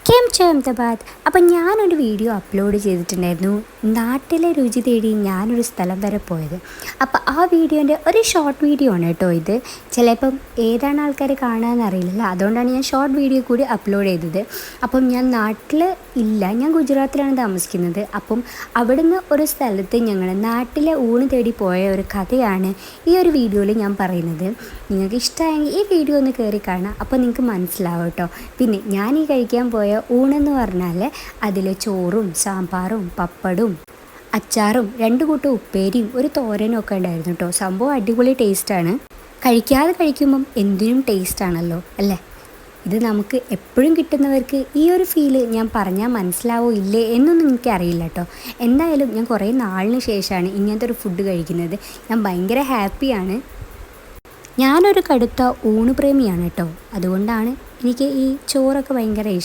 Came ചോ അഹമ്മദാബാദ്. അപ്പം ഞാനൊരു വീഡിയോ അപ്ലോഡ് ചെയ്തിട്ടുണ്ടായിരുന്നു, നാട്ടിലെ രുചി തേടി ഞാനൊരു സ്ഥലം വരെ പോയത്. അപ്പോൾ ആ വീഡിയോൻ്റെ ഒരു ഷോർട്ട് വീഡിയോ ആണ് കേട്ടോ ഇത്. ചിലപ്പം ഏതാണ് ആൾക്കാർ കാണുകയെന്ന് അറിയില്ല, അതുകൊണ്ടാണ് ഞാൻ ഷോർട്ട് വീഡിയോ കൂടി അപ്ലോഡ് ചെയ്തത്. അപ്പം ഞാൻ നാട്ടിൽ ഇല്ല, ഞാൻ ഗുജറാത്തിലാണ് താമസിക്കുന്നത്. അപ്പം അവിടുന്ന് ഒരു സ്ഥലത്ത് ഞങ്ങൾ നാട്ടിലെ ഊണ് തേടി പോയ ഒരു കഥയാണ് ഈ ഒരു വീഡിയോയിൽ ഞാൻ പറയുന്നത്. നിങ്ങൾക്ക് ഇഷ്ടമായെങ്കിൽ ഈ വീഡിയോ ഒന്ന് കയറി കാണാം, അപ്പോൾ നിങ്ങൾക്ക് മനസ്സിലാവും കേട്ടോ. പിന്നെ ഞാൻ ഈ കഴിക്കാൻ പോയ ഊണെന്ന് പറഞ്ഞാൽ അതിൽ ചോറും സാമ്പാറും പപ്പടും അച്ചാറും 2 കൂട്ടം ഉപ്പേരിയും ഒരു തോരനും ഒക്കെ ഉണ്ടായിരുന്നു കേട്ടോ. സംഭവം അടിപൊളി ടേസ്റ്റാണ്. കഴിക്കാതെ കഴിക്കുമ്പം എന്തിനും ടേസ്റ്റാണല്ലോ അല്ലേ. ഇത് നമുക്ക് എപ്പോഴും കിട്ടുന്നവർക്ക് ഈ ഒരു ഫീല് ഞാൻ പറഞ്ഞാൽ മനസ്സിലാവോ ഇല്ലേ എന്നൊന്നും എനിക്കറിയില്ല കേട്ടോ. എന്തായാലും ഞാൻ കുറേ നാളിന് ശേഷമാണ് ഇങ്ങനത്തെ ഒരു ഫുഡ് കഴിക്കുന്നത്. ഞാൻ ഭയങ്കര ഹാപ്പിയാണ്. ഞാനൊരു കടുത്ത ഊണ് പ്രേമിയാണ് കേട്ടോ. അതുകൊണ്ടാണ് എനിക്ക് ഈ ചോറൊക്കെ ഭയങ്കര